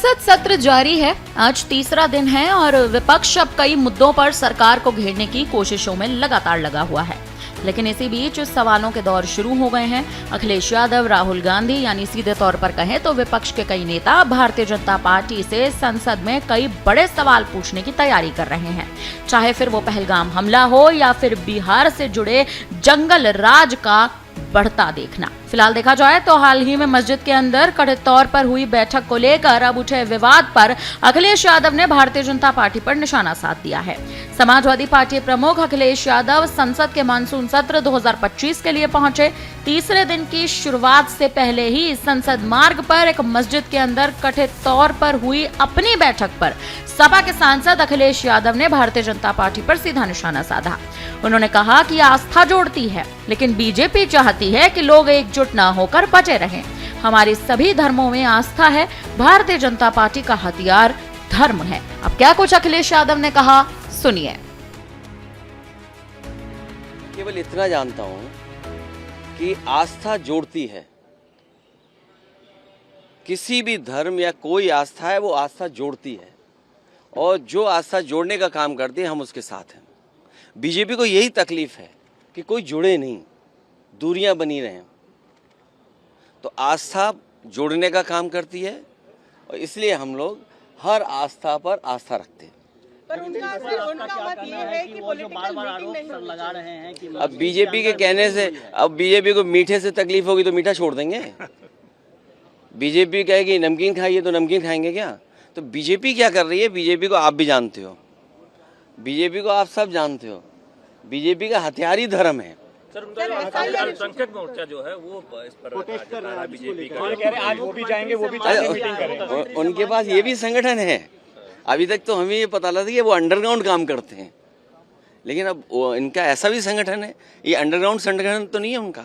संसद सत्र जारी है। आज तीसरा दिन है और विपक्ष अब कई मुद्दों पर सरकार को घेरने की कोशिशों में लगातार लगा हुआ है। लेकिन इसी बीच सवालों के दौर शुरू हो गए हैं। अखिलेश यादव, राहुल गांधी यानी सीधे तौर पर कहें तो विपक्ष के कई नेता भारतीय जनता पार्टी से संसद में कई बड़े सवाल पूछने की तैयारी कर रहे हैं। चाहे फिर वो पहलगाम हमला हो या फिर बिहार से जुड़े जंगल राज का बढ़ता देखना। फिलहाल देखा जाए तो हाल ही में मस्जिद के अंदर कथित तौर पर हुई बैठक को लेकर अब उठे विवाद पर अखिलेश यादव ने भारतीय जनता पार्टी पर निशाना साध दिया है। समाजवादी पार्टी प्रमुख अखिलेश यादव संसद के मानसून सत्र 2025 के लिए पहुंचे। तीसरे दिन की शुरुआत से पहले ही संसद मार्ग पर एक मस्जिद के अंदर कथित तौर पर हुई अपनी बैठक पर सपा के सांसद अखिलेश यादव ने भारतीय जनता पार्टी पर सीधा निशाना साधा। उन्होंने कहा कि आस्था जोड़ती है, लेकिन बीजेपी चाहती है कि लोग एकजुट न होकर बचे रहें। हमारे सभी धर्मों में आस्था है, भारतीय जनता पार्टी का हथियार धर्म है। अब क्या कुछ अखिलेश यादव ने कहा, सुनिए। केवल इतना जानता हूं कि आस्था जोड़ती है। किसी भी धर्म या कोई आस्था है वो आस्था जोड़ती है, और जो आस्था जोड़ने का काम करती है हम उसके साथ हैं। बीजेपी को यही तकलीफ है कि कोई जुड़े नहीं, दूरियां बनी रहें। तो आस्था जोड़ने का काम करती है और इसलिए हम लोग हर आस्था पर आस्था रखते हैं। पर उनका मत ये है कि पॉलिटिकल मीटिंग नहीं लगा रहे हैं कि अब बीजेपी के कहने से, अब बीजेपी को मीठे से तकलीफ होगी तो मीठा छोड़ देंगे। बीजेपी कहेगी नमकीन खाइए तो नमकीन खाएंगे क्या? तो बीजेपी क्या कर रही है, बीजेपी को आप भी जानते हो, बीजेपी को आप सब जानते हो। बीजेपी का हथियार ही धर्म है। संकट मोर्चा जो है वो इस पर प्रोटेस्ट कर रहा है बीजेपी का, कह रहे आज वो भी जाएंगे, वो भी मीटिंग करेंगे। उनके पास ये भी संगठन है। अभी तक तो हमें ये पता लगा कि वो अंडरग्राउंड काम करते हैं, लेकिन अब इनका ऐसा भी संगठन है। ये अंडरग्राउंड संगठन तो नहीं है उनका।